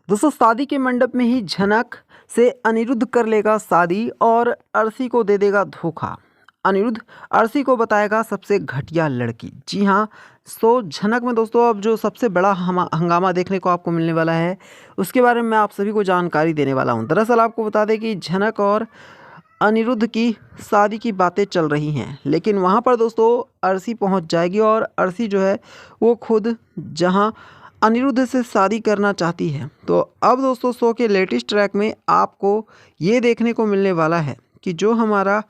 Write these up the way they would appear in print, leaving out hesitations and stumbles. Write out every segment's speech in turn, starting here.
दोस्तों शादी के मंडप में ही झनक से अनिरुद्ध कर लेगा शादी और अर्शी को दे देगा धोखा। अनिरुद्ध अर्शी को बताएगा सबसे घटिया लड़की। जी हाँ, सो झनक में दोस्तों अब जो सबसे बड़ा हंगामा देखने को आपको मिलने वाला है उसके बारे में मैं आप सभी को जानकारी देने वाला हूँ। दरअसल आपको बता दें कि झनक और अनिरुद्ध की शादी की बातें चल रही हैं, लेकिन वहाँ पर दोस्तों अर्शी पहुँच जाएगी और अर्शी जो है वो खुद जहाँ अनिरुद्ध से शादी करना चाहती है। तो अब दोस्तों शो के लेटेस्ट ट्रैक में आपको ये देखने को मिलने वाला है कि जो हमारा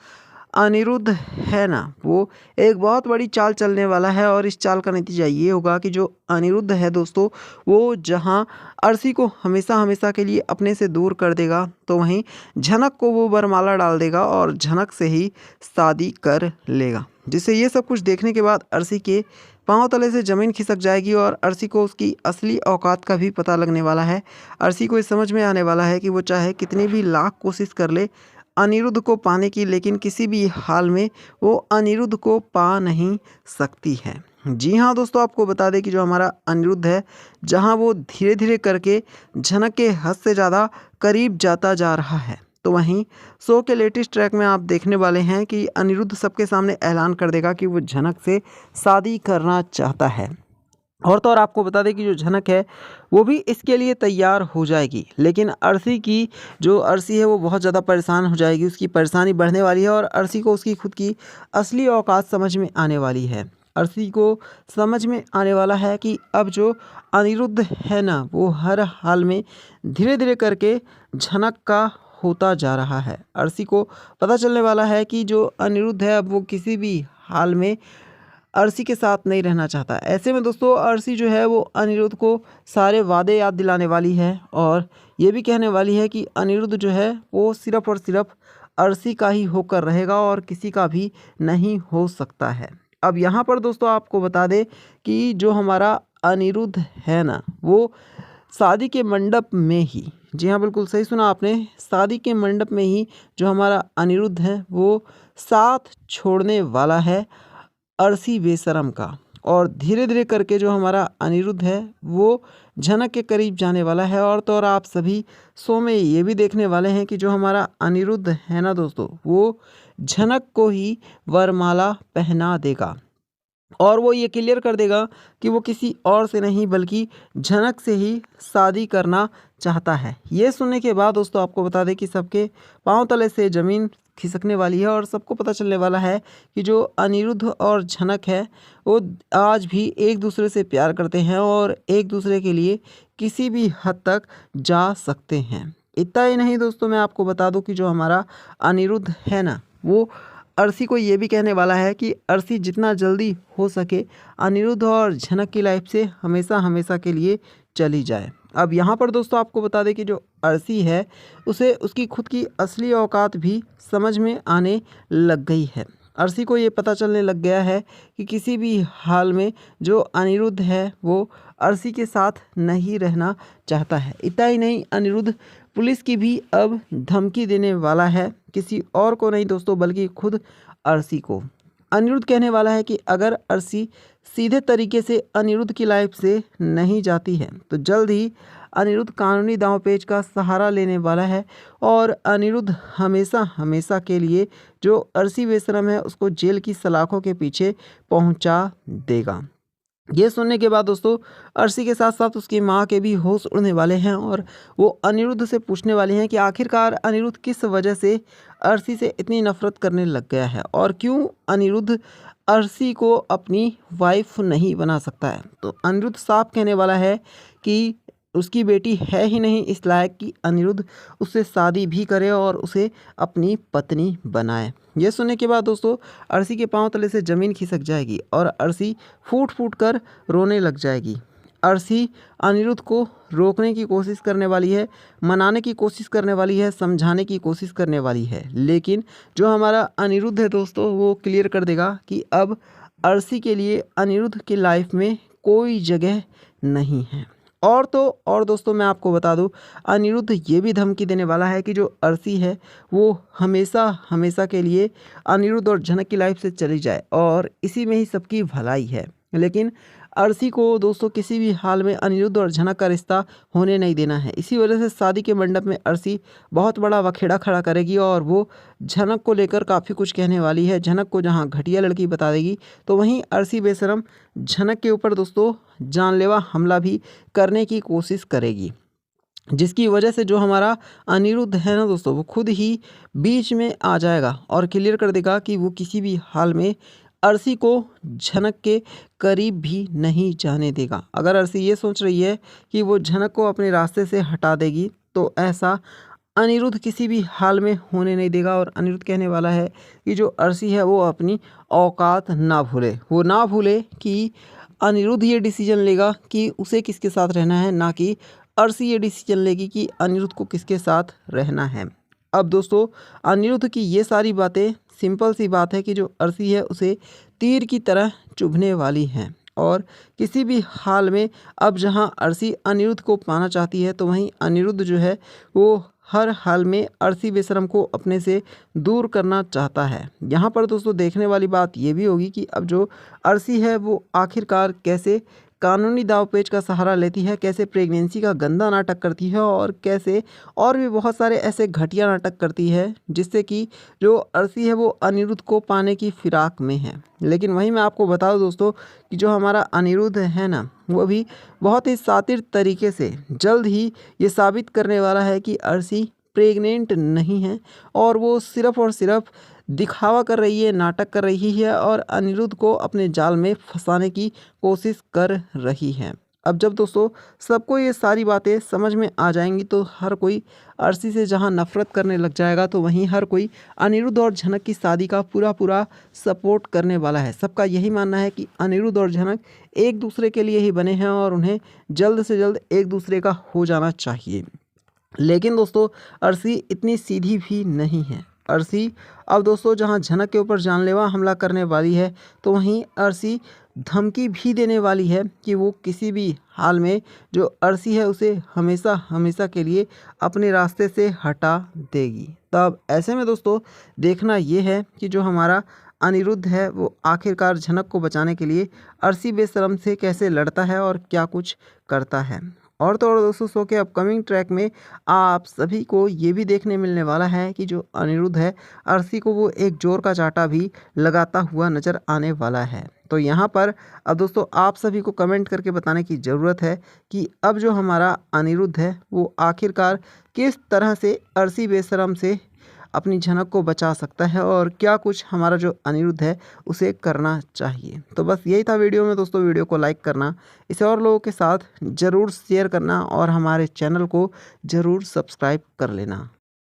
अनिरुद्ध है ना, वो एक बहुत बड़ी चाल चलने वाला है और इस चाल का नतीजा ये होगा कि जो अनिरुद्ध है दोस्तों वो जहां अर्शी को हमेशा हमेशा के लिए अपने से दूर कर देगा, तो वहीं झनक को वो वरमाला डाल देगा और झनक से ही शादी कर लेगा। जिससे ये सब कुछ देखने के बाद अर्शी के पांव तले से ज़मीन खिसक जाएगी और अर्शी को उसकी असली औकात का भी पता लगने वाला है। अर्शी को ये समझ में आने वाला है कि वो चाहे कितनी भी लाख कोशिश कर ले अनिरुद्ध को पाने की, लेकिन किसी भी हाल में वो अनिरुद्ध को पा नहीं सकती है। जी हाँ दोस्तों, आपको बता दें कि जो हमारा अनिरुद्ध है, जहाँ वो धीरे धीरे करके झनक के हद से ज़्यादा करीब जाता जा रहा है, तो वहीं शो के लेटेस्ट ट्रैक में आप देखने वाले हैं कि अनिरुद्ध सबके सामने ऐलान कर देगा कि वो झनक से शादी करना चाहता है। और तो और आपको बता दें कि जो झनक है वो भी इसके लिए तैयार हो जाएगी, लेकिन अर्शी है वो बहुत ज़्यादा परेशान हो जाएगी। उसकी परेशानी बढ़ने वाली है और अर्शी को उसकी खुद की असली औकात समझ में आने वाली है। अर्शी को समझ में आने वाला है कि अब जो अनिरुद्ध है ना, वो हर हाल में धीरे धीरे करके झनक का होता जा रहा है। अर्शी को पता चलने वाला है कि जो अनिरुद्ध है अब वो किसी भी हाल में अर्शी के साथ नहीं रहना चाहता। ऐसे में दोस्तों अर्शी जो है वो अनिरुद्ध को सारे वादे याद दिलाने वाली है और ये भी कहने वाली है कि अनिरुद्ध जो है वो सिर्फ़ और सिर्फ अर्शी का ही होकर रहेगा और किसी का भी नहीं हो सकता है। अब यहाँ पर दोस्तों आपको बता दें कि जो हमारा अनिरुद्ध है ना, वो शादी के मंडप में ही, जी हाँ बिल्कुल सही सुना आपने, शादी के मंडप में ही जो हमारा अनिरुद्ध है वो साथ छोड़ने वाला है अर्शी बेशरम का। और धीरे धीरे करके जो हमारा अनिरुद्ध है वो झनक के करीब जाने वाला है। और तो और आप सभी शो में ये भी देखने वाले हैं कि जो हमारा अनिरुद्ध है ना दोस्तों, वो झनक को ही वरमाला पहना देगा और वो ये क्लियर कर देगा कि वो किसी और से नहीं बल्कि झनक से ही शादी करना चाहता है। ये सुनने के बाद दोस्तों आपको बता दें कि सबके पांव तले से ज़मीन खिसकने वाली है और सबको पता चलने वाला है कि जो अनिरुद्ध और झनक है वो आज भी एक दूसरे से प्यार करते हैं और एक दूसरे के लिए किसी भी हद तक जा सकते हैं। इतना ही नहीं दोस्तों, मैं आपको बता दूं कि जो हमारा अनिरुद्ध है ना, वो अर्शी को ये भी कहने वाला है कि अर्शी जितना जल्दी हो सके अनिरुद्ध और झनक की लाइफ से हमेशा हमेशा के लिए चली जाए। अब यहाँ पर दोस्तों आपको बता दें कि जो अर्शी है उसे उसकी खुद की असली औकात भी समझ में आने लग गई है। अर्शी को ये पता चलने लग गया है कि किसी भी हाल में जो अनिरुद्ध है वो अर्शी के साथ नहीं रहना चाहता है। इतना ही नहीं, अनिरुद्ध पुलिस की भी अब धमकी देने वाला है, किसी और को नहीं दोस्तों बल्कि खुद अर्शी को। अनिरुद्ध कहने वाला है कि अगर अर्शी सीधे तरीके से अनिरुद्ध की लाइफ से नहीं जाती है तो जल्द ही अनिरुद्ध कानूनी दांवपेच का सहारा लेने वाला है और अनिरुद्ध हमेशा हमेशा के लिए जो अर्शी बेशरम है उसको जेल की सलाखों के पीछे पहुंचा देगा। ये सुनने के बाद दोस्तों अर्शी के साथ साथ उसकी माँ के भी होश उड़ने वाले हैं और वो अनिरुद्ध से पूछने वाले हैं कि आखिरकार अनिरुद्ध किस वजह से अर्शी से इतनी नफरत करने लग गया है और क्यों अनिरुद्ध अर्शी को अपनी वाइफ नहीं बना सकता है। तो अनिरुद्ध साफ कहने वाला है कि उसकी बेटी है ही नहीं इस लायक कि अनिरुद्ध उससे शादी भी करे और उसे अपनी पत्नी बनाए। ये सुनने के बाद दोस्तों अर्शी के पांव तले से ज़मीन खिसक जाएगी और अर्शी फूट फूट कर रोने लग जाएगी। अर्शी अनिरुद्ध को रोकने की कोशिश करने वाली है, मनाने की कोशिश करने वाली है, समझाने की कोशिश करने वाली है, लेकिन जो हमारा अनिरुद्ध है दोस्तों वो क्लियर कर देगा कि अब अर्शी के लिए अनिरुद्ध की लाइफ में कोई जगह नहीं है। और तो और दोस्तों मैं आपको बता दूं, अनिरुद्ध ये भी धमकी देने वाला है कि जो अर्शी है वो हमेशा हमेशा के लिए अनिरुद्ध और झनक की लाइफ से चली जाए और इसी में ही सबकी भलाई है। लेकिन अर्शी को दोस्तों किसी भी हाल में अनिरुद्ध और झनक का रिश्ता होने नहीं देना है। इसी वजह से शादी के मंडप में अर्शी बहुत बड़ा बखेड़ा खड़ा करेगी और वो झनक को लेकर काफ़ी कुछ कहने वाली है। झनक को जहाँ घटिया लड़की बता देगी तो वहीं अर्शी बेशरम झनक के ऊपर दोस्तों जानलेवा हमला भी करने की कोशिश करेगी, जिसकी वजह से जो हमारा अनिरुद्ध है ना दोस्तों, वो खुद ही बीच में आ जाएगा और क्लियर कर देगा कि वो किसी भी हाल में अर्शी को झनक के करीब भी नहीं जाने देगा। अगर अर्शी ये सोच रही है कि वो झनक को अपने रास्ते से हटा देगी तो ऐसा अनिरुद्ध किसी भी हाल में होने नहीं देगा। और अनिरुद्ध कहने वाला है कि जो अर्शी है वो अपनी औकात ना भूले, वो ना भूले कि अनिरुद्ध ये डिसीजन लेगा कि उसे किसके साथ रहना है, ना कि अर्शी ये डिसीजन लेगी कि अनिरुद्ध को किसके साथ रहना है। अब दोस्तों अनिरुद्ध की ये सारी बातें सिंपल सी बात है कि जो अर्शी है उसे तीर की तरह चुभने वाली हैं और किसी भी हाल में अब जहां अर्शी अनिरुद्ध को पाना चाहती है तो वहीं अनिरुद्ध जो है वो हर हाल में अर्शी बेशरम को अपने से दूर करना चाहता है। यहाँ पर दोस्तों देखने वाली बात ये भी होगी कि अब जो अर्शी है वो आखिरकार कैसे कानूनी दावपेच का सहारा लेती है, कैसे प्रेगनेंसी का गंदा नाटक करती है और कैसे और भी बहुत सारे ऐसे घटिया नाटक करती है जिससे कि जो अर्शी है वो अनिरुद्ध को पाने की फिराक में है। लेकिन वहीं मैं आपको बता दूं दोस्तों कि जो हमारा अनिरुद्ध है ना, वो भी बहुत ही शातिर तरीके से जल्द ही ये साबित करने वाला है कि अर्शी प्रेग्नेंट नहीं है और वो सिर्फ़ और सिर्फ दिखावा कर रही है, नाटक कर रही है और अनिरुद्ध को अपने जाल में फंसाने की कोशिश कर रही है। अब जब दोस्तों सबको ये सारी बातें समझ में आ जाएंगी तो हर कोई अर्शी से जहां नफ़रत करने लग जाएगा तो वहीं हर कोई अनिरुद्ध और झनक की शादी का पूरा सपोर्ट करने वाला है। सबका यही मानना है कि अनिरुद्ध और झनक एक दूसरे के लिए ही बने हैं और उन्हें जल्द से जल्द एक दूसरे का हो जाना चाहिए। लेकिन दोस्तों अर्शी इतनी सीधी भी नहीं है। अर्शी अब दोस्तों जहां झनक के ऊपर जानलेवा हमला करने वाली है तो वहीं अर्शी धमकी भी देने वाली है कि वो किसी भी हाल में जो अर्शी है उसे हमेशा हमेशा के लिए अपने रास्ते से हटा देगी। तब ऐसे में दोस्तों देखना ये है कि जो हमारा अनिरुद्ध है वो आखिरकार झनक को बचाने के लिए अर्शी बेशरम से कैसे लड़ता है और क्या कुछ करता है। और तो और दोस्तों शो के अपकमिंग ट्रैक में आप सभी को ये भी देखने मिलने वाला है कि जो अनिरुद्ध है अर्शी को वो एक जोर का चांटा भी लगाता हुआ नज़र आने वाला है। तो यहाँ पर अब दोस्तों आप सभी को कमेंट करके बताने की ज़रूरत है कि अब जो हमारा अनिरुद्ध है वो आखिरकार किस तरह से अर्शी बेशरम से अपनी झनक को बचा सकता है और क्या कुछ हमारा जो अनिरुद्ध है उसे करना चाहिए। तो बस यही था वीडियो में दोस्तों। वीडियो को लाइक करना, इसे और लोगों के साथ ज़रूर शेयर करना और हमारे चैनल को ज़रूर सब्सक्राइब कर लेना।